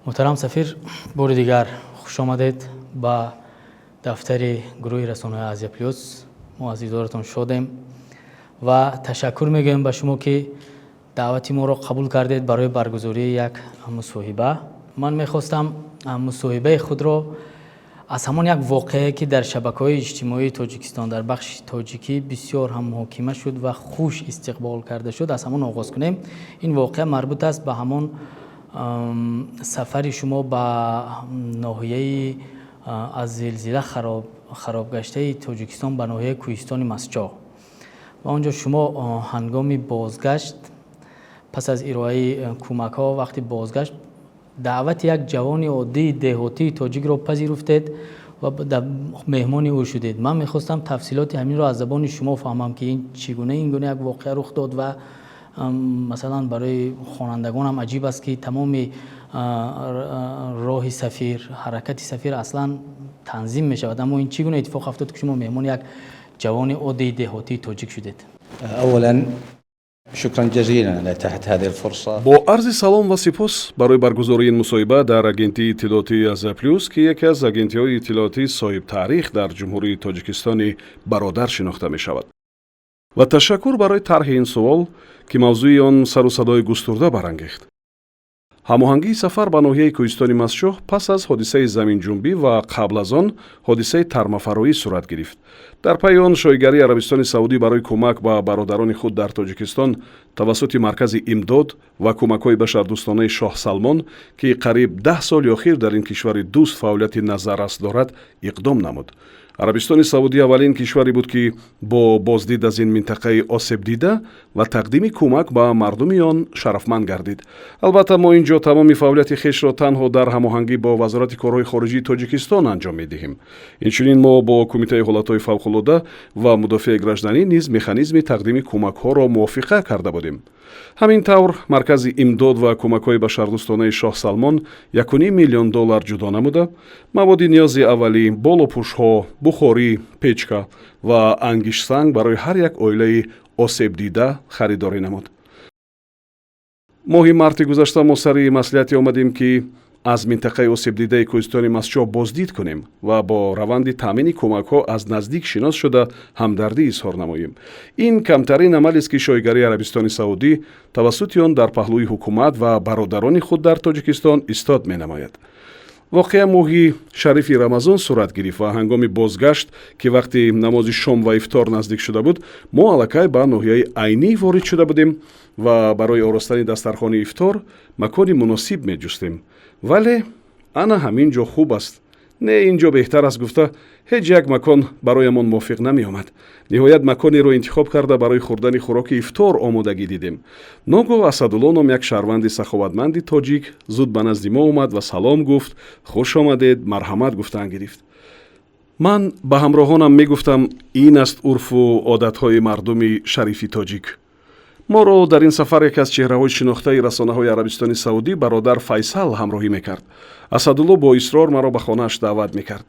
محترم سفیر، بار دیگر خوش آمدید به دفتر گروه رسانه‌های آسیا پلاس. ما از حضورتان شدیم و تشکر میگویم به شما که دعوت ما را قبول کردید برای برگزاری یک مصاحبه. من میخواستم مصاحبه خود را از همان یک واقعه که در شبکه‌های اجتماعی تاجیکستان در بخش تاجیکی بسیار هم محاکمه شد و خوش استقبال کرده شد از همان آغاز کنیم. این واقعه مربوط است به همان سفر شما به ناحیه از زلزله خراب گشته تاجیکستان به ناحیه کوهستان مسجا و آنجا شما هنگام بازگشت پس از ارائه کمک ها وقتی بازگشت دعوت یک جوان عادی دهاتی تاجیک را پذیرفتید و مهمان او شدید. من میخواستم تفصیلات همین را از زبان شما فهمم که این چگونه این گونه یک واقعه رخ داد و مثلا برای خوانندگان هم عجیب است که تمام راه سفیر، حرکت سفیر اصلا تنظیم می شود، اما این چگونه اتفاق افتاد که شما مهمان یک جوان عادی دهاتی تاجیک شدید؟ اولا شکرا جزیلا تحت هذه الفرصه. با عرض سلام و سپاس برای برگزاری این مصاحبه در اگنتی اطلاعاتی آسیا پلاس که یکی از اگنتی‌های اطلاعاتی صاحب تاریخ در جمهوری تاجیکستان برادر شناخته می شود. و تشکر برای طرح این سوال که موضوع آن سر و صدای گسترده برانگیخت. هماهنگی سفر به ناحیه کوهستان مسجح پس از حادثه زمین جنبی و قبل از آن حادثه ترمفرایی صورت گرفت. در پی آن شایگری عربستان سعودی برای کمک به برادران خود در تاجیکستان توسط مرکز امداد و کمک‌های بشردوستانه شاه سلمان که قریب 10 سال اخیر در این کشور دوست فعالیت نظررس دارد اقدام نمود. عربستان سعودی اولین کشوری بود که با بازدید از این منطقه آسیب دیده و تقدیم کمک به مردم آن شرفمند گردید. البته ما اینجا تمام فعالیت خویش را تنها در هماهنگی با وزارت کارهای خارجی تاجیکستان انجام می‌دهیم. اینچنین ما با کمیته حالت‌های فوق‌العاده و مدافع گردنی نیز مکانیزم تقدیم کمک‌ها را موافقه کرده بودیم. همین طور مرکز امداد و کمک‌های بشردوستانه شاه سلمان 1.5 میلیون دلار جدا نموده مواد نیاز اولیه، بالوپوش‌ها، بخاری، پچکا و انگیش سنگ برای هر یک عائله آسیب دیده خریداری نمود. ماه مارت گذشته ما سر مسئولیت آمدیم که از منطقه آسیب دیده کوهستان مسجح بازدید کنیم و با روند تامین کمک‌ها از نزدیک شناس شده همدردی اظهار نماییم. این کمترین عملی است که شایگری عربستان سعودی توسط آن در پهلوی حکومت و برادران خود در تاجیکستان ایستاد می‌نماید. واقعا ماهی شریف رمضان صورت گرفت و هنگام بازگشت که وقتی نماز شام و افطار نزدیک شده بود ما الکی به ناحیه عینی وارد شده بودیم و برای آراستن دسترخوان افطار مکانی مناسب می‌جستیم. ولی انا همین جا خوب است، نه اینجا بهتر است گفته هیچ یک مکان برایمان موافق نمی آمد. نهایت مکانی رو انتخاب کرده برای خوردن خوراک افطار آمادگی دیدیم. ناگاه اسدالله نام یک شهروند سخاوتمند تاجیک زود به نزد ما اومد و سلام گفت، خوش آمدید، مرحمت گفتن گرفت. من به همراهانم می گفتم این است عرف و عادت‌های مردم شریف تاجیک. ما را در این سفر یکی از چهره‌های شناخته رسانه‌های عربستان سعودی برادر فیصل همراهی می‌کرد. اسدالله با اصرار مرا به خانه‌اش دعوت می‌کرد.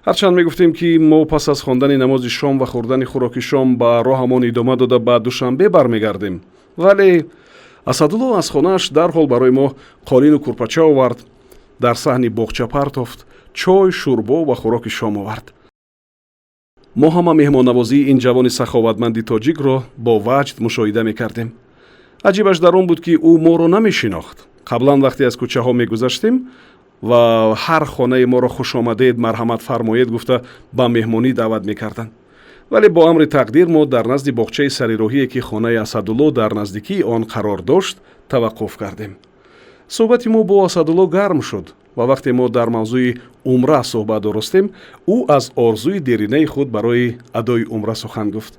هرچند می‌گفتیم که ما پس از خواندن نماز شام و خوردن خوراک شام به راهمان ادامه داده به دوشنبه برمیگردیم، ولی اسدالله از خانه‌اش در حال برای ما قالین و کورپاچه آورد، در صحنی باغچه پرتافت، چای، شوربا و خوراک شام آورد. ما همه مهمان نوازی این جوان سخاوتمند تاجیک را با وجد مشاهده می‌کردیم. عجیبش در آن بود که او ما را نمی‌شناخت. قبلا وقتی از کوچه ها می‌گذشتیم و هر خانه ما را خوش آمدید، مرحمت فرمایید گفته به مهمانی دعوت می‌کردند. ولی با امر تقدیر ما در نزد باغچه سریراهی که خانه اسدالله در نزدیکی آن قرار داشت توقف کردیم. صحبت ما با اسدالله گرم شد و وقتی ما در موضوع عمره صحبت درستیم او از آرزوی دیرینه خود برای ادای عمره سخن گفت.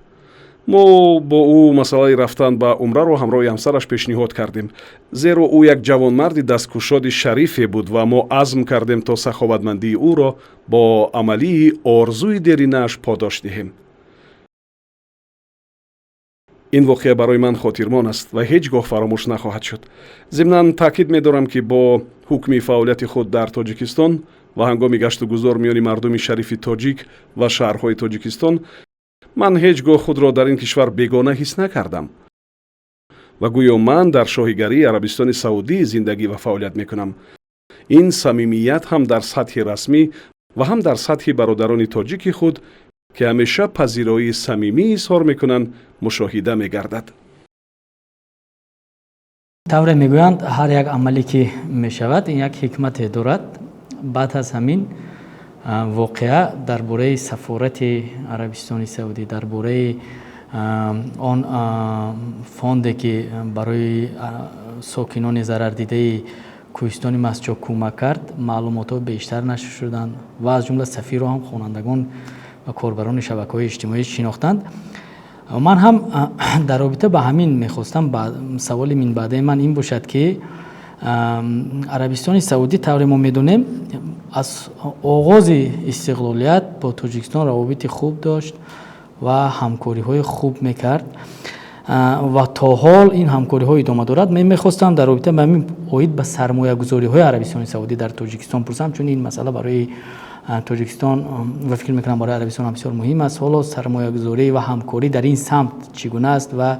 ما با او مسئله رفتن به عمره را همراه همسرش پیشنهاد کردیم، زیرا او یک جوانمرد دستگشاد شریفی بود و ما عزم کردیم تا سخاوتمندی او را با عملی آرزوی دیرینه‌اش پاداش دهیم. این واقعه برای من خاطرمان است و هیچگاه فراموش نخواهد شد. ضمناً تاکید می‌دارم که با حکم فعالیت خود در تاجیکستان و هنگام گشت و گذار میان مردم شریف تاجیک و شهرهای تاجیکستان من هیچگاه خود را در این کشور بیگانه حس نکردم و گویا من در شاهیگری عربستان سعودی زندگی و فعالیت میکنم. ин самимият ҳам дар сатҳи расмӣ ва ҳам дар сатҳи бародарони тоҷики худ ки ҳамеша пазироии самимӣ изҳор мекунанд мушоҳида мегардад. тавре мегӯянд ҳар як амале ки мешавад ин як ҳикмате дорад. баъд аз ҳамин воқеа дар бораи сафорати Арабистони Саудӣ, дар бораи он фонде ки барои сокинони зарардидаи кӯҳистони Масҷоб кӯмак кард, маълумотҳо бештар нашр шуданд ва аз ҷумла сафирро ҳам хонандагон ва корбарони шабакаҳои иҷтимоӣ шинохтанд. ман ҳам дар робита ба ҳамин мехостам, саволи минбаъдаи ман ин бошад ки Арабистони Саудӣ тавре мо медонем аз оғози истиқлолият бо Тоҷикистон равобити хуб дошт ва ҳамкориҳои хуб мекард ва то ҳол ин ҳамкориҳо идома дорад. мен мехостам дар робита ба ҳамин оид ба сармоягузориҳои Арабистони Саудӣ дар Тоҷикистон пурсам, чун ин масъала барои Тоҷикистон ва фикр мекунам барои Арабистон ҳам бисёр муҳим аст. ҳоло сармоягузорӣ ва ҳамкорӣ дар ин самт чӣ гуна аст ва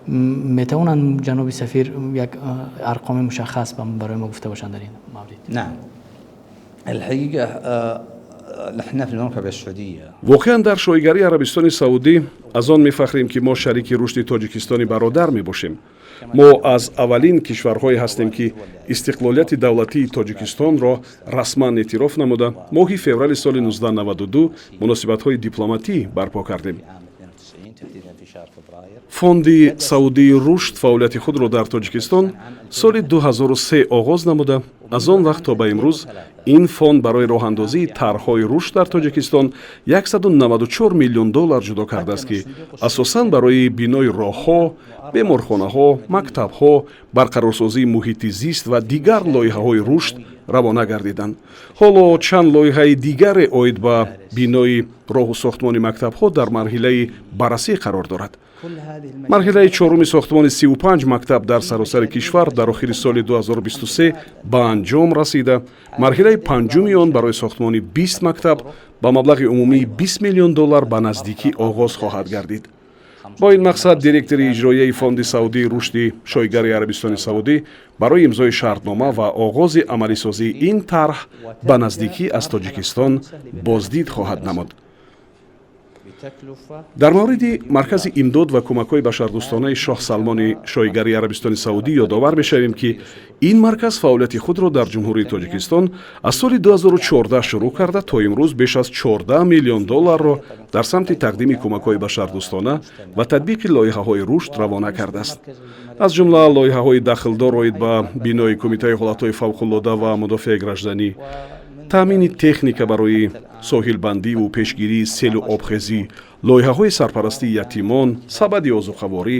метавонанд ҷаноби сафир як арқоми мушаххас барои мо гуфта бошанд дар ин маврид؟ نعم الحقيقة نحن في المملكة السعودية воқеан дар шоигарии Арабистони Саудӣ аз он мефахрем ки мо шарики рушди Тоҷикистони бародар мебошем. мо аз аввалин кишварҳое ҳастем ки истиқлолияти давлатии Тоҷикистонро расман эътироф намуда моҳи феврали соли 1992 муносибатҳои дипломатӣ барпо кардем. фонди Саудии рушд фаъолияти худро дар Тоҷикистон соли 2003 оғоз намуда аз он вақт то ба имрӯз ин фонд барои роҳандозии тарҳҳои рушд дар Тоҷикистон $194 миллион ҷудо кардааст ки асосан барои бинои роҳҳо, беморхонаҳо, мактабҳо, барқарорсозии муҳити зист ва дигар лоиҳаҳои рушд равона гардиданд. ҳоло чанд лоиҳаи дигаре оид ба бинои роҳу сохтмони мактабҳо дар марҳилаи баррасӣ қарор дорад. марҳилаи чоруми сохтмони 35 мактаб дар саросари кишвар дар охири соли 2023 ба анҷом расида, марҳилаи панҷуми он барои сохтмони 20 мактаб ба маблағи умумии $20 миллион ба наздикӣ оғоз хоҳад гардид. бо ин мақсад директори иҷроияи фонди Саудии рушди шоигари Арабистони Саудӣ барои имзои шартнома ва оғози амалисозии ин тарҳ ба наздикӣ аз Тоҷикистон боздид хоҳад намуд. дар мавриди маркази имдод ва кӯмакҳои башардӯстонаи Шоҳ Салмони шоигари Арабистони Саудӣ ёдовар мешавем ки ин марказ фаъолияти худро дар ҷумҳурии Тоҷикистон аз соли 2014 шурӯъ карда то имрӯз беш аз $14 миллион дар самти тақдими кӯмакҳои башардӯстона ва татбиқи лоиҳаҳои рушд равона кардааст. аз ҷумла лоиҳаҳои дахлдор оид ба бинои кумитаи ҳолатҳои фавқуллода ва мудофиаи гражданӣ, таъмини техника барои соҳилбандиву пешгирии селу обхезӣ, лоиҳаҳои сарпарастии ятимон, сабади озуқаворӣ.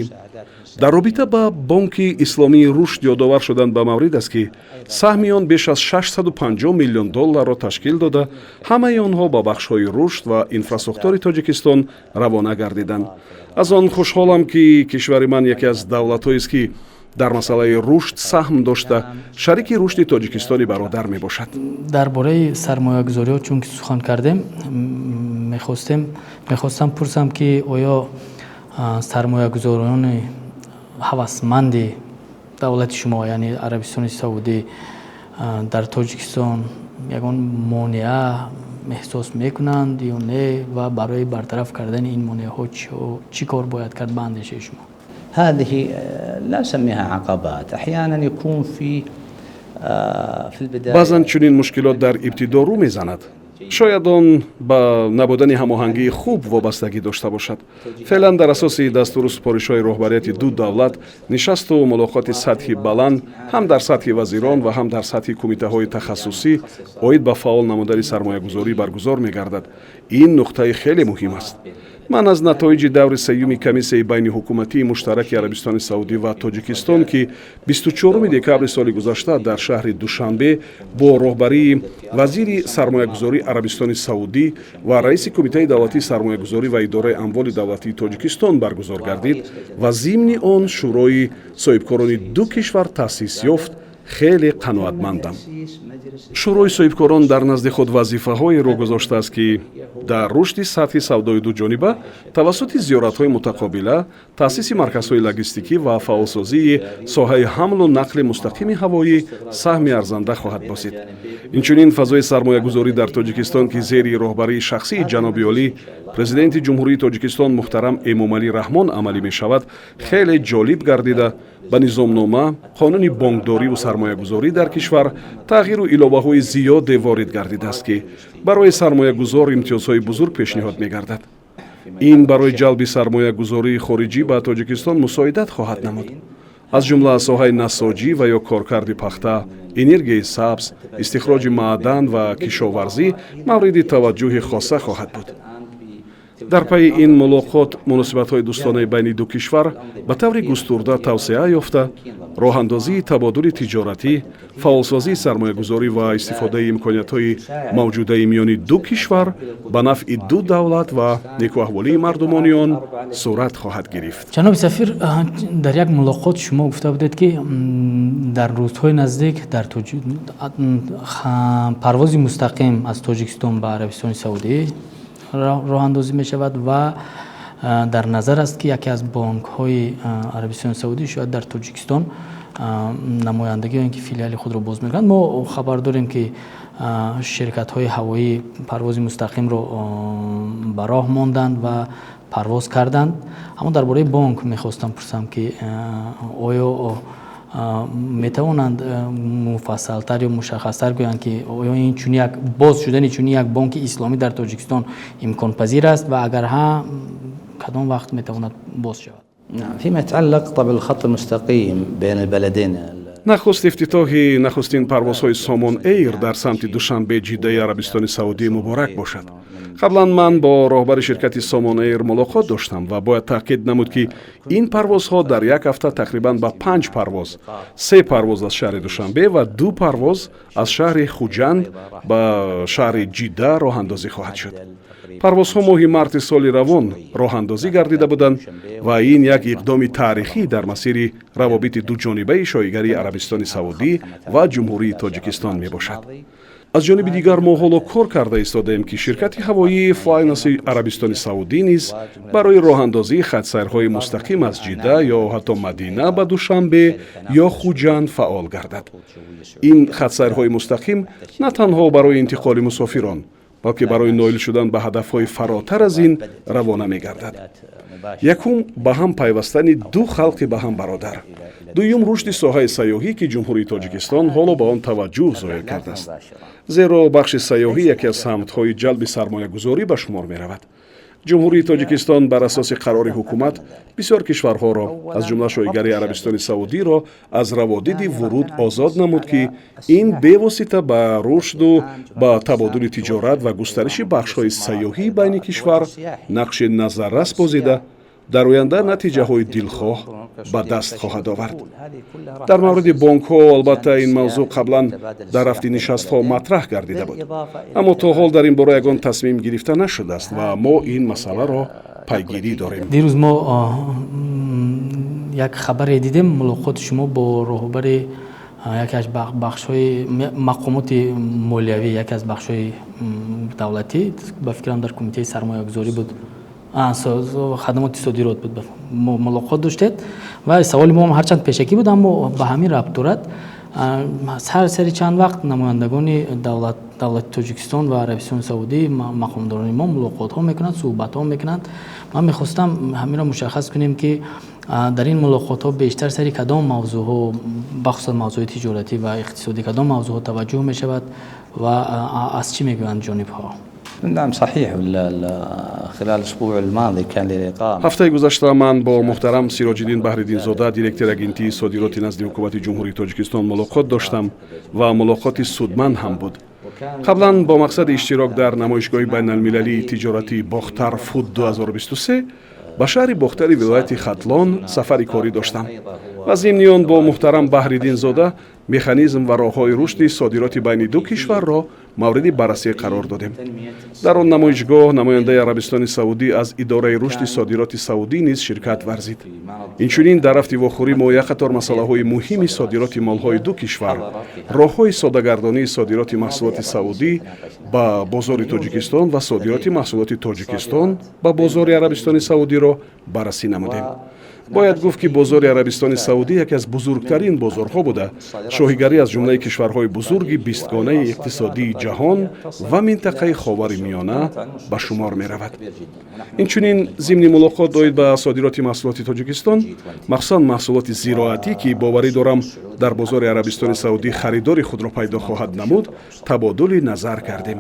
дар робита ба бонки исломии рушд ёдовар шуданд ба маврид аст ки саҳми он беш аз $650 миллион ташкил дода, ҳамаи онҳо ба бахшҳои рушд ва инфраструктураи Тоҷикистон равона гардиданд. аз он хушҳолам ки кишвари ман яке аз давлатҳоест ки дар масъалаи рушд саҳм дошта шарики рушди Тоҷикистони бародар мебошад. дар бораи сармоягузориҳо чун ки сухан кардем, мехостам пурсам ки оё сармоягузорони ҳавасманди давлати шумо, яъне Арабистони Саудӣ, дар Тоҷикистон ягон монеа эҳсос мекунанд ё не ва барои бартараф кардани ин монеаҳо чӣ кор бояд кард ба андешаи шумо؟ هذه لا أسميها عقبات أحيانا يكون في البداية баъзан чунин мушкилот дар ибтидо рӯ мезанад. шояд он ба набудани ҳамоҳангии хуб вобастагӣ дошта бошад. феълан дар асоси дастуру супоришҳои роҳбарияти ду давлат нишасту мулоқоти сатҳи баланд ҳам дар сатҳи вазирон ва ҳам дар сатҳи кумитаҳои тахассусӣ оид ба фаъол намудани сармоягузорӣ баргузор мегардад. ин нуқтаи хеле муҳим аст. ман аз натоиҷи даври сеюми комиссияи байниҳукуматии муштараки Арабистони Саудӣ ва Тоҷикистон ки 24 декабри соли гузашта дар шаҳри Душанбе бо роҳбарии вазири сармоягузории Арабистони Саудӣ ва раиси кумитаи давлатии сармоягузорӣ ва идораи амволи давлатии Тоҷикистон баргузор гардид ва зимни он шӯрои соҳибкорони ду кишвар таъсис ёфт, хеле қаноатмандам. шӯрои соҳибкорон дар назди худ вазифаҳоеро гузоштааст ки дар рушди сатҳи савдои дуҷониба тавассути зиёратҳои мутақобила, таъсиси марказҳои логистикӣ ва фаъолсозии соҳаи ҳамлу нақли мустақими ҳавоӣ саҳми арзанда хоҳад босид. инчунин фазои сармоягузорӣ дар тоҷикистон ки зери роҳбарии шахсии ҷаноби олӣ президенти ҷумҳурии тоҷикистон муҳтарам эмомалӣ раҳмон амалӣ мешавад, хеле ҷолиб гардида ба низомнома, қонуни бонкдорию сармоягузорӣ дар кишвар тағйиру иловаҳои зиёде ворид гардидааст ки барои сармоягузор имтиёзҳои бузург пешниҳод мегардад. ин барои ҷалби сармоягузории хориҷӣ ба тоҷикистон мусоидат хоҳад намуд. аз ҷумла соҳаи насоҷӣ ва ё коркарди пахта, энергияи сабз, истихроҷи маъдан ва кишоварзӣ мавриди таваҷҷӯҳи хоса хоҳад буд. дар пайи ин мулоқот муносибатҳои дӯстонаи байни ду кишвар ба таври густурда тавсеа ёфта, роҳандозии табодули тиҷоратӣ, фаъолсозии сармоягузорӣ ва истифодаи имкониятҳои мавҷудаи миёни ду кишвар ба нафъи ду давлат ва некуаҳволии мардумони он сурат хоҳад гирифт. ҷаноби сафир, дар як мулоқот шумо гуфта будед ки дар рӯзҳои наздик дар парвози мустақим аз тоҷикистон ба арабистони саудӣ роҳандозӣ мешавад ва дар назар аст ки яке аз бонкҳои арабистони саудӣ шояд дар тоҷикистон намояндагӣ ё ин ки филиали худро боз мекунанд. мо хабар дорем ки ширкатҳои ҳавоӣ парвози мустақимро ба роҳ монданд ва парвоз карданд. аммо дар бораи бонк мехостам пурсам ки оё метавонанд муфассалтар ё мушаххастар гӯянд ки оё ин чун як боз шудани чунин як бонки исломӣ дар тоҷикистон имконпазир аст ва агар ҳа кадом вақт метавонад боз шавад? فيما يتعلق طبعا الخط المستقيم بين البلدين нахуст ифтитоҳи нахустин парвозҳои Somon Air дар самти Душанбе ҷиддаи Арабистони Саудӣ муборак бошад. қаблан ман бо роҳбари ширкати Somon Air мулоқот доштам ва бояд таъкид намуд ки ин парвозҳо дар як ҳафта тақрибан ба 5 парвоз, 3 парвоз аз шаҳри Душанбе ва 2 парвоз аз шаҳри Хуҷанд ба шаҳри Ҷидда роҳандозӣ хоҳад шуд. парвозҳо моҳи марти соли равон роҳандозӣ гардида буданд ва ин як иқдоми таърихӣ дар масири равобити дуҷонибаи шоигарии Арабистони Саудӣ ва Ҷумҳурии Тоҷикистон мебошад. аз ҷониби дигар мо ҳоло кор карда истодаем ки ширкати ҳавоии Flynas-и Арабистони Саудӣ низ барои роҳандозии хатсайрҳои мустақим аз Ҷидда ё ҳатто Мадина ба Душанбе ё Хуҷанд фаъол гардад. ин хатсайрҳои мустақим на танҳо барои интиқоли мусофирон, балки барои ноил шудан ба ҳадафҳои фаротар аз ин равона мегардад. якум ба ҳам пайвастани ду халқи ба ҳам бародар. дуюм рушди соҳаи сайёҳӣ ки ҷумҳурии Тоҷикистон ҳоло ба он таваҷҷӯҳ зоҳир кардааст. зеро бахши сайёҳӣ яке аз самтҳои ҷалби сармоягузорӣ ба шумор меравад. ҷумҳурии Тоҷикистон бар асоси қарори ҳукумат бисёр кишварҳоро аз ҷумла шоигари Арабистони Саудиро аз раводиди вуруд озод намуд ки ин бевосита ба рушду ба табодули тиҷорат ва густариши бахшҳои сайёҳии байни кишвар нақши назаррас бозида дар оянда натиҷаҳои дилхоҳ ба даст хоҳад овард. дар мавриди бонкҳо албатта ин мавзӯъ қаблан дар рафти нишастҳо матраҳ гардида буд, аммо то ҳол дар ин бора ягон тасмим гирифта нашудааст ва мо ин масъаларо пайгирӣ дорем. дирӯз мо як хабаре дидем мулоқоти шумо бо роҳбари яке аз бахшҳои мақомоти молиявӣ, яке аз бахшҳои давлатӣ, ба фикрам дар кумитаи сармоягузорӣ буд, хадамоти содирот буд, мулоқот доштед ва саволи мо ҳарчанд пешакӣ буд, аммо ба ҳамин рабт дорад. сари чанд вақт намояндагони давлати Тоҷикистон ва Арабистони Саудӣ мақомдорони мо мулоқотҳо мекунанд, суҳбатҳо мекунанд. ман мехостам ҳаминро мушаххас кунем ки дар ин мулоқотҳо бештар сари кадом мавзӯъҳо, бахусусан мавзӯи тиҷоратӣ ва иқтисодӣ, кадом мавзӯъҳо таваҷҷӯҳ мешавад ва аз чӣ мегӯянд ҷонибҳо؟ نعم صحيح خلال الأسبوع الماضي كان لي لقاء ҳафтаи гузашта ман бо муҳтарам Сироҷиддин Баҳриддинзода, директори агентии содироти назди ҳукумати Ҷумҳурии Тоҷикистон мулоқот доштам ва мулоқоти судманд ҳам буд. қаблан бо мақсади иштирок дар намоишгоҳи байналмилалии тиҷоратии Бохтар Фуд 2023 ба шаҳри Бохтари вилояти Хатлон сафари корӣ доштам ва зимни он бо муҳтарам Баҳриддинзода механизм ва роҳҳои рушди содироти байни ду кишварро мавриди баррасӣ қарор додем. Дар он намоишгоҳ намояндаи Арабистони Саудӣ аз идораи рушди содироти Саудӣ низ ширкат варзид. Инчунин дар рафти вохӯрӣ мо як қатор масъалаҳои муҳими содироти молҳои ду кишвар, роҳҳои содагардонии содироти маҳсулоти Саудӣ ба бозори Тоҷикистон ва содироти маҳсулоти Тоҷикистон ба бозори Арабистони Саудиро баррасӣ намудем. бояд гуфт ки бозори Арабистони Саудӣ яке аз бузургтарин бозорҳо буда шоҳигарӣ аз ҷумлаи кишварҳои бузурги бистгонаи иқтисодии ҷаҳон ва минтақаи Ховари Миёна ба шумор меравад. Инчунин зимни мулоқот оид ба содироти маҳсулоти Тоҷикистон, махсусан маҳсулоти зироатӣ ки боварӣ дорам дар бозори Арабистони Саудӣ харидори худро пайдо хоҳад намуд, табодули назар кардем.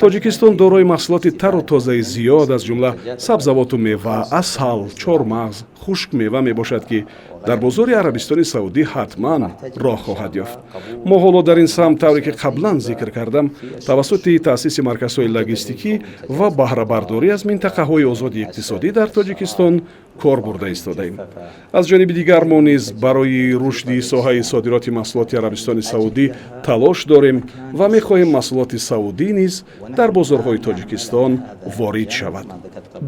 Тоҷикистон дорои маҳсулоти тару тозаи зиёд аз ҷумла сабзавоту мева, асал, чормағз, хушк мева мебошад ки дар бозори Арабистони Саудӣ ҳатман роҳ хоҳад ёфт. мо ҳоло дар ин самт тавре ки қаблан зикр кардам тавассути таъсиси марказҳои логистикӣ ва баҳрабардорӣ аз минтақаҳои озоди иқтисодӣ дар Тоҷикистон кор бурда истодаем. аз ҷониби дигар мо низ барои рушди соҳаи содироти маҳсулоти Арабистони Саудӣ талош дорем ва мехоҳем маҳсулоти Саудӣ низ дар бозорҳои Тоҷикистон ворид шавад.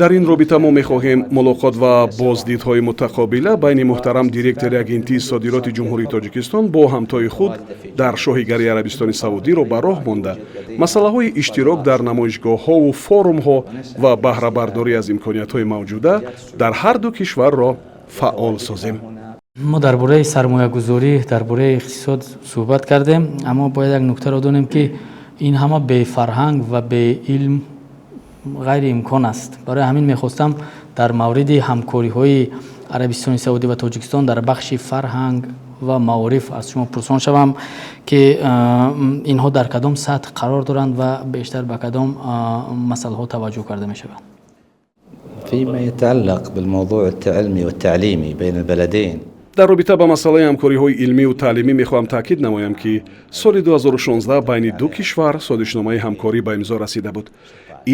дар ин робита мо мехоҳем мулоқот ва боздидҳои мутақобила байни муҳтарам директори агентии содироти ҷумҳурии Тоҷикистон бо ҳамтои худ дар шоҳигарии Арабистони Саудиро ба роҳ монда масъалаҳои иштирок дар намоишгоҳҳову форумҳо ва баҳрабардорӣ аз имкониятҳои мавҷуда дар ҳар ду кишварро фаъол созем. мо дар бораи сармоягузорӣ, дар бораи иқтисод суҳбат кардем, аммо бояд як нуктаро донем ки ин ҳама бефарҳанг ва беилм ғайриимкон аст. барои ҳамин мехостам дар мавриди ҳамкориҳои Арабистони Саудӣ ва Тоҷикистон дар бахши фарҳанг ва маориф аз шумо пурсон шавам ки инҳо дар кадом сатҳ қарор доранд ва бештар ба кадом масъалаҳо таваҷҷӯҳ карда мешавад. فيما يتعلق بالموضوع التعلمي والتعليمي بين البلدين дар робита ба масъалаи ҳамкориҳои илмиву таълимӣ мехоҳам таъкид намоям ки соли 2016 байни ду кишвар созишномаи ҳамкорӣ ба имзо расида буд.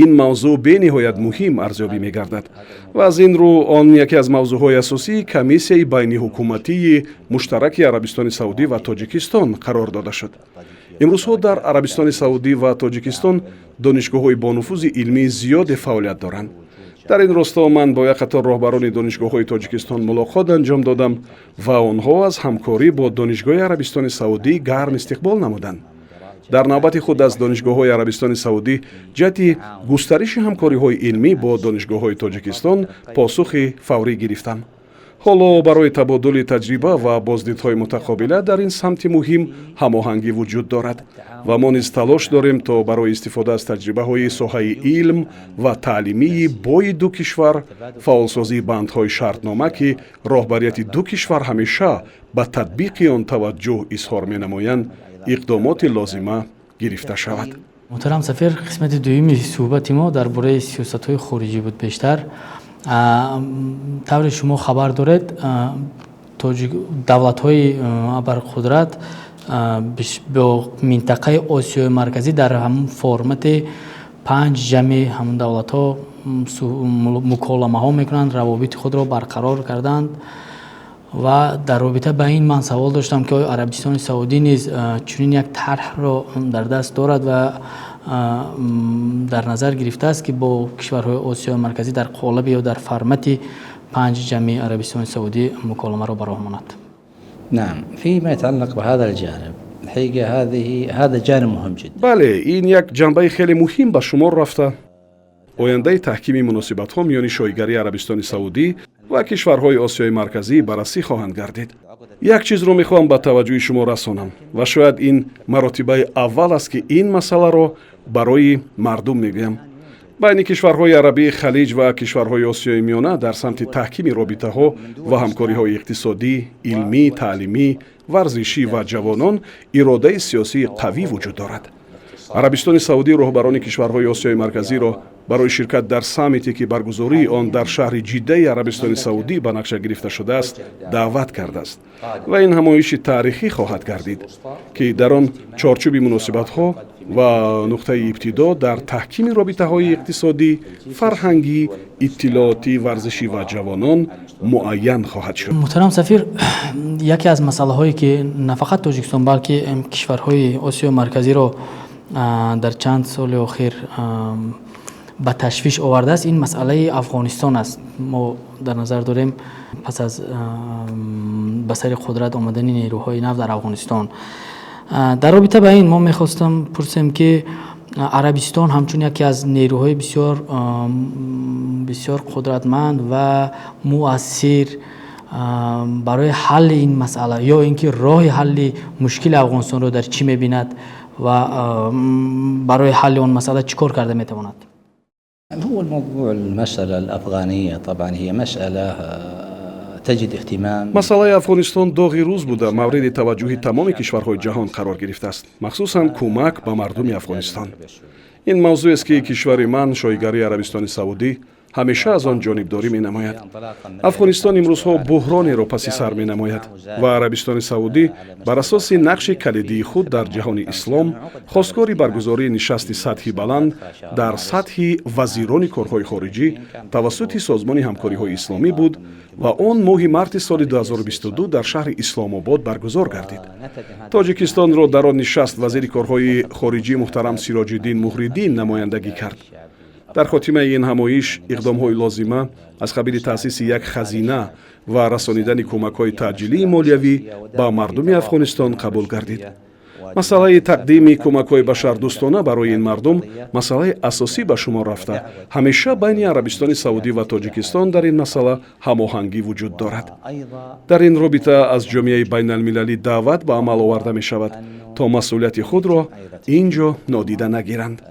ин мавзӯъ бениҳоят муҳим арзёбӣ мегардад ва аз ин рӯ он яке аз мавзӯъҳои асосии комиссияи байниҳукуматии муштараки Арабистони Саудӣ ва Тоҷикистон қарор дода шуд. имрӯзҳо дар Арабистони Саудӣ ва Тоҷикистон донишгоҳҳои бонуфузи илмии зиёде фаъолият доранд. дар ин росто ман бо як қатор роҳбарони донишгоҳҳои Тоҷикистон мулоқот анҷом додам ва онҳо аз ҳамкорӣ бо донишгоҳи Арабистони Саудӣ гарм истиқбол намуданд. дар навбати худ аз донишгоҳҳои Арабистони Саудӣ ҷиҳати густариши ҳамкориҳои илмӣ бо донишгоҳҳои Тоҷикистон посухи фаврӣ гирифтам. ҳоло барои табодули таҷриба ва боздидҳои мутақобила дар ин самти муҳим ҳамоҳангӣ вуҷуд дорад ва мо низ талош дорем то барои истифода аз таҷрибаҳои соҳаи илм ва таълимии бои ду кишвар, фаъолсозии бандҳои шартнома ки роҳбарияти ду кишвар ҳамеша ба татбиқи он таваҷҷӯҳ изҳор менамоянд, иқдомоти лозима гирифта шавад. муҳтарам сафир, қисмати дуюми суҳбати мо дар бораи сиёсатҳои хориҷӣ буд. бештар тавре шумо хабар доред, давлатҳои абарқудрат бо минтақаи Осиёи марказӣ дар ҳамун формати 5 ҷамъи ҳамун давлатҳо муколамаҳо мекунанд, равобити худро барқарор карданд. ва дар робита ба ин ман савол доштам ки оё Арабистони Саудӣ низ чунин як тарҳро дар даст дорад ва дар назар гирифтааст ки бо кишварҳои Осиёи марказӣ дар қолаби ё дар формати 5 ҷамъи Арабистони Саудӣ муколамаро ба роҳ монад. نعم فيما يتعلق بهذا الجانب الحقيقة هذا جانب مهم جدا. бале, ин як ҷанбаи хеле муҳим ба шумор рафта ояндаи таҳкими муносибатҳо миёни шоҳигарии Арабистони Саудӣ ва кишварҳои Осиёи марказӣ баррасӣ хоҳанд гардид. як чизро мехоҳам ба таваҷҷӯҳи шумо расонам ва шояд ин маротибаи аввал аст ки ин масъаларо барои мардум мегӯям. байни кишварҳои арабии халиҷ ва кишварҳои Осиёи миёна дар самти таҳкими робитаҳо ва ҳамкориҳои иқтисодӣ, илмӣ, таълимӣ, варзишӣ ва ҷавонон иродаи сиёсии қавӣ вуҷуд дорад. عربستان سعودی راهبران کشورهای آسیای مرکزی را برای شرکت در سامیتی که برگزاری آن در شهر جده عربستان سعودی به نقشه گرفته شده است دعوت کرده است و این نمایش تاریخی خواهد گردید که در آن چارچوب مناسبت‌ها و نقطه ابتدا در تحکیم رابطه‌های اقتصادی، فرهنگی، اطلاعاتی، ورزشی و جوانان معین خواهد شد. محترم سفیر، یکی از مسائلی که نه فقط تاجیکستان بلکه کشورهای آسیا مرکزی را در چند سال اخیر به تشویش آورده است این مسئله افغانستان است. ما در نظر داریم پس از به سر قدرت آمدن نیروهای نفت در افغانستان. در رابطه با این ما میخواستم پرسیم که عربستان همچون یکی از نیروهای بسیار قدرتمند و مؤثر برای حل این مسئله یا اینکه راه حل مشکل افغانستان را در چی میبیند و برای حل اون مسئله چیکار کرده میتواند؟ هو الموضوع المسألة الأفغانية طبعا هي مسألة تجد اهتمام. مسئله افغانستان داغی روز بوده مورد توجه تمام کشورهای جهان قرار گرفته است، مخصوصا کمک به مردم افغانستان. این موضوع است که کشور من شایگری عربستان سعودی همیشه از آن جانبداری می نماید. افغانستان امروزها بحرانی را پس سر می نماید و عربستان سعودی بر اساس نقش کلیدی خود در جهان اسلام خواستگار برگزاری نشست سطحی بلند در سطح وزیران کارهای خارجی توسط سازمان همکاری های اسلامی بود و آن ماه مارس سال 2022 در شهر اسلام آباد برگزار گردید. تاجیکستان را در آن نشست وزیر کارهای خارجی محترم سیراج الدین مهریدین نمایندگی کرد. در خاتمه این همایش اقدام‌های لازمه از قبیل تأسیس یک خزینه و رسانیدن کمک‌های تعجیلی مالیوی به مردم افغانستان قبول گردید. مسئله تقدیم کمک‌های بشردوستانه برای این مردم مسئله اساسی به شمار رفته. همیشه بین عربستان سعودی و تاجیکستان در این مسئله هماهنگی وجود دارد. در این رابطه از جامعه بین المللی دعوت به عمل آورده می شود تا مسئولیت خود را اینجا نادیده نگیرند.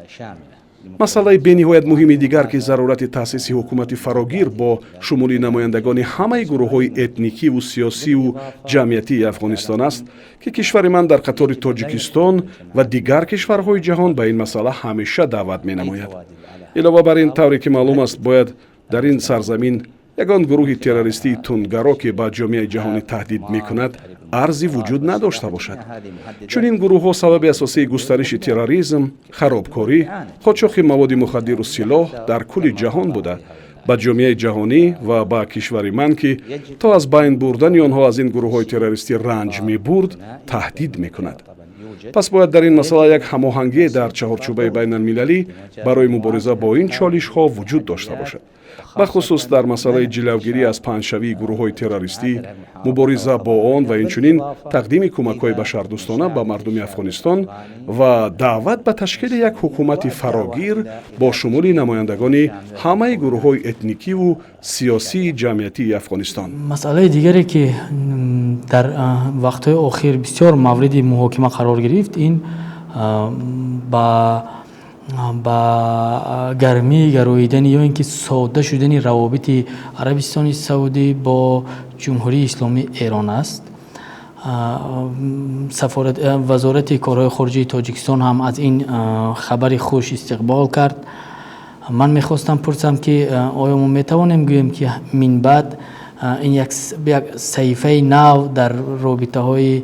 مسئله بین‌نهایت مهمی دیگر که ضرورت تأسیس حکومت فراگیر با شمول نمایندگان همه گروه‌های اتنیکی و سیاسی و جمعیتی افغانستان است که کشور من در قطار تاجیکستان و دیگر کشورهای جهان به این مسئله همیشه دعوت می‌نماید. علاوه بر این، طوری که معلوم است باید در این سرزمین یگان گروه تروریستی تندگرا که با جامعه جهانی تهدید می‌کند ارزی وجود نداشته باشد. چون این گروه ها سبب اساسی گسترش تروریسم، خرابکاری، قاچاق مواد مخدر و سلاح در کل جهان بوده. با جامعه جهانی و با کشور من که تا از بین بردن آنها از این گروه های تروریستی رنج می برد تهدید می کند. پس باید در این مسئله یک هماهنگی در چهارچوبه بین المللی برای مبارزه با این چالش ها وجود داشته باشد. بخصوص در مسئله جلوگیری از پنجشوی گروه‌های تروریستی، مبارزه با آن و اینچنین تقدیم کمک‌های بشردوستانه به مردم افغانستان و دعوت به تشکیل یک حکومت فراگیر با شمول نمایندگان همه گروه‌های اتنیکی و سیاسی جمعیتی افغانستان. مسئله دیگری که در وقت‌های اخیر بسیار مورد محاکمه قرار گرفت این با گرمی گرویدن یا اینکه ساده شدن روابط عربستان سعودی با جمهوری اسلامی ایران است. وزارت کارهای خارجه تاجیکستان هم از این خبر خوش استقبال کرد. من میخواستم پرسم که آیا ما میتوانیم گوییم که من بعد این یک صحیفه نو در رابطه های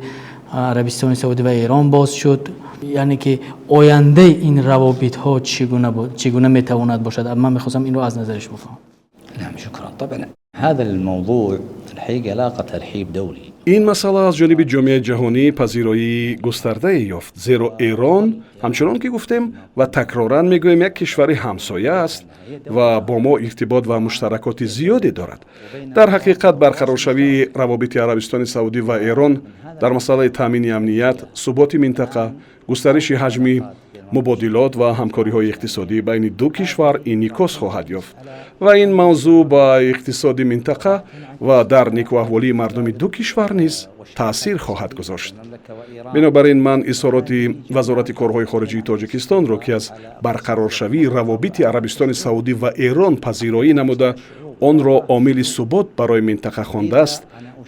عربستان سعودی و ایران باز شد؟ یعنی که آینده این روابط ها چگونه میتواند باشد؟ من میخواستم این رو از نظرش بفهم. نعم شكرا. طبعا هذا الموضوع الحقيقة لاقى ترحيب دولي. این مسئله از جانب جامعه جهانی پذیرایی گسترده یافت، زیرا ایران همچنان که گفتیم و تکرارا میگویم یک کشور همسایه است و با ما ارتباط و مشترکات زیادی دارد. در حقیقت برقرار شوی روابط عربستان سعودی و ایران در مسئله تامین امنیت، ثبات منطقه، گسترش حجم مبادلات و همکاری‌های اقتصادی بین دو کشور انعکاس خواهد یافت و این موضوع با اقتصاد منطقه و در نیک و احوالی مردم دو کشور نیز تأثیر خواهد گذاشت. بنابراین من اظهارات وزارت کارهای خارجه تاجیکستان را که از برقرار شوی روابط عربستان سعودی و ایران پذیرایی نموده آن را عامل ثبات برای منطقه خوانده است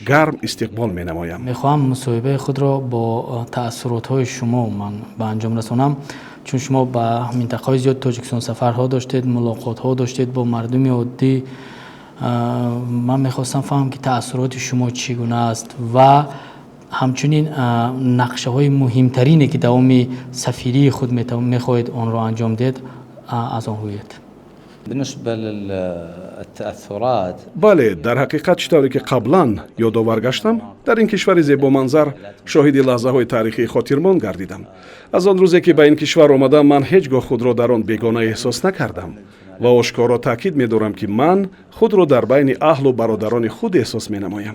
گرم استقبال می نمایم. میخواهم مصاحبه خود را با تأثیرات های شما من به انجام رسانم، چون شما با منطقه‌های زیاد تاجیکستان سفرها داشتید، ملاقات‌ها داشتید با مردم عادی، من می‌خواستم فهمم که تأثیرات شما چگونه است و همچنین نقشه‌های مهمترینی که دوام سفیری خود می‌خواهید آن را انجام دهید از آن روید. بالنسبة للتأثرات بله، در حقیقت چطوری که قبلا یادآور گشتم، در این کشور زیبا منظر شاهد لحظه‌های تاریخی خاطرمان گردیدم. از آن روزی که به این کشور آمدم من هیچگاه خود را در آن بیگانه احساس نکردم و آشکارا تاکید می‌دارم که من خود را در بین اهل و برادران خود احساس می‌نمایم.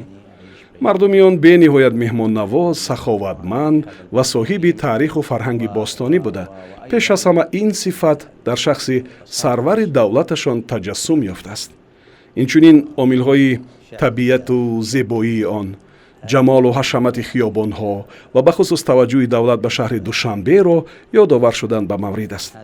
مردمی آن به نهایت مهمان نواز، سخاوتمند و صاحب تاریخ و فرهنگ باستانی بوده. پیش از همه این صفت در شخص سرور دولتشان تجسم یافته است. اینچنین عامل‌های طبیعت و زیبایی آن، جمال و حشمت خیابان‌ها و به خصوص توجه دولت به شهر دوشنبه را یادآور شدن به مورد است.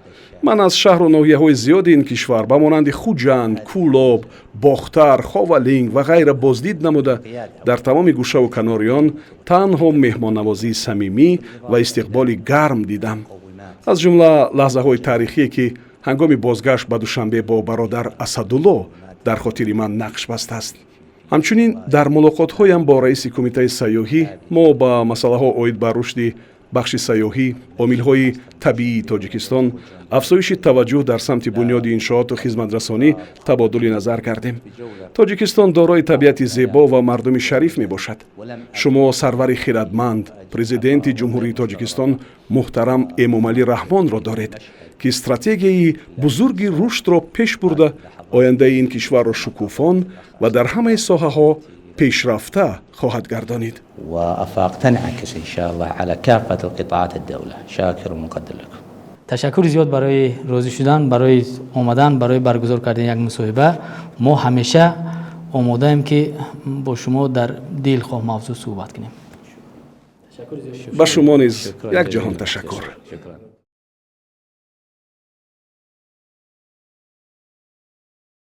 من از شهر و ناحیه‌های زیاد این کشور به مانند خوجند، کولاب، باختر، خاولینگ و غیره بازدید نموده در تمام گوشه و کنار آن تنها مهمان نوازی صمیمی و استقبال گرم دیدم. از جمله لحظه‌های تاریخی که هنگام بازگشت به دوشنبه با برادر اسدالله در خاطر من نقش بسته است. همچنین در ملاقات‌هایم با رئیس کمیته سیاحی ما با مسائل‌ها عاید به رشد بخش سیاحی، عامل‌های طبیعی تاجیکستان، افزایش توجه در سمت بنیاد انشاءات و خدمت‌رسانی تبادل نظر کردیم. تاجیکستان دارای طبیعت زیبا و مردم شریف میباشد. شما سرور خردمند پرزیدنت جمهوری تاجیکستان محترم امامعلی رحمان را دارید که استراتژی بزرگی رشد را پیش برده آینده این کشور را شکوفان و در همه ساحه‌ها پیشرفته خواهد گردانید. وآفاق تنعكس إن شاء الله على كافة القطاعات الدولة. شاكر ومقدر لكم. تشکر زیاد برای راضی شدن، برای آمدن، برای برگزار کردن یک مصاحبه. ما همیشه آماده ایم که با شما در دلخواه موضوع صحبت کنیم. به شما نیز یک جهان تشکر.